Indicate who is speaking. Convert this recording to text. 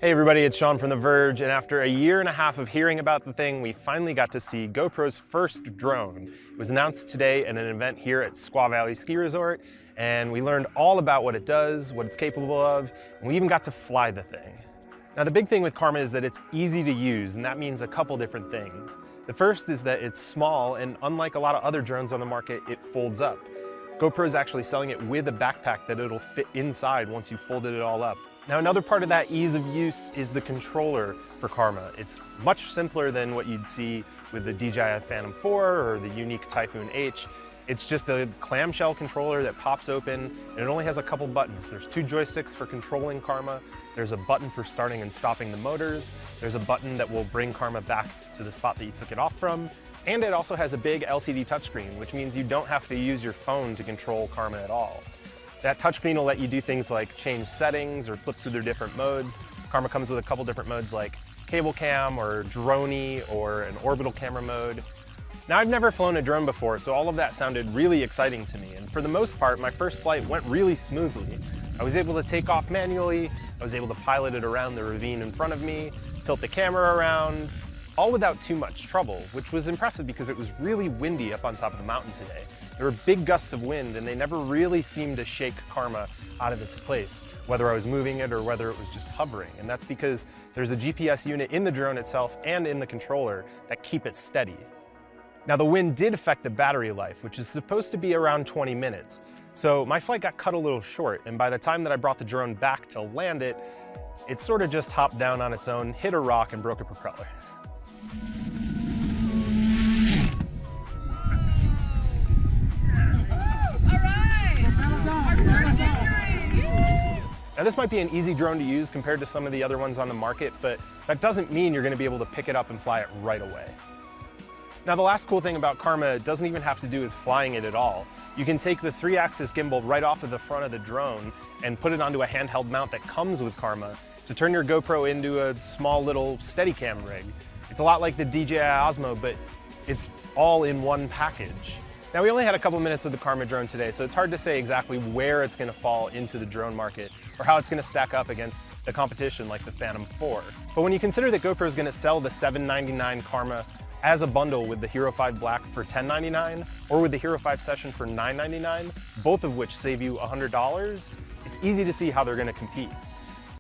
Speaker 1: Hey everybody, it's Sean from The Verge, and after a year and a half of hearing about the thing, we finally got to see GoPro's first drone. It was announced today at an event here at Squaw Valley Ski Resort, and we learned all about what it does, what it's capable of, and we even got to fly the thing. Now the big thing with Karma is that it's easy to use, and that means a couple different things. The first is that it's small, and unlike a lot of other drones on the market, it folds up. GoPro is actually selling it with a backpack that it'll fit inside once you folded it all up. Now another part of that ease of use is the controller for Karma. It's much simpler than what you'd see with the DJI Phantom 4 or the unique Typhoon H. It's just a clamshell controller that pops open, and it only has a couple buttons. There's two joysticks for controlling Karma. There's a button for starting and stopping the motors. There's a button that will bring Karma back to the spot that you took it off from. And it also has a big LCD touchscreen, which means you don't have to use your phone to control Karma at all. That touchscreen will let you do things like change settings or flip through their different modes. Karma comes with a couple different modes like cable cam or droney or an orbital camera mode. Now I've never flown a drone before, so all of that sounded really exciting to me. And for the most part, my first flight went really smoothly. I was able to take off manually, I was able to pilot it around the ravine in front of me, tilt the camera around, all without too much trouble, which was impressive because it was really windy up on top of the mountain today. There were big gusts of wind and they never really seemed to shake Karma out of its place, whether I was moving it or whether it was just hovering. And that's because there's a GPS unit in the drone itself and in the controller that keep it steady. Now the wind did affect the battery life, which is supposed to be around 20 minutes. So my flight got cut a little short, and by the time that I brought the drone back to land it, it sort of just hopped down on its own, hit a rock and broke a propeller. Now this might be an easy drone to use compared to some of the other ones on the market, but that doesn't mean you're going to be able to pick it up and fly it right away. Now the last cool thing about Karma doesn't even have to do with flying it at all. You can take the 3-axis gimbal right off of the front of the drone and put it onto a handheld mount that comes with Karma to turn your GoPro into a small little Steadicam rig. It's a lot like the DJI Osmo, but it's all in one package. Now we only had a couple minutes with the Karma drone today, so it's hard to say exactly where it's going to fall into the drone market or how it's going to stack up against the competition like the Phantom 4. But when you consider that GoPro is going to sell the $799 Karma as a bundle with the Hero 5 Black for $1099 or with the Hero 5 Session for $999, both of which save you $100, it's easy to see how they're going to compete.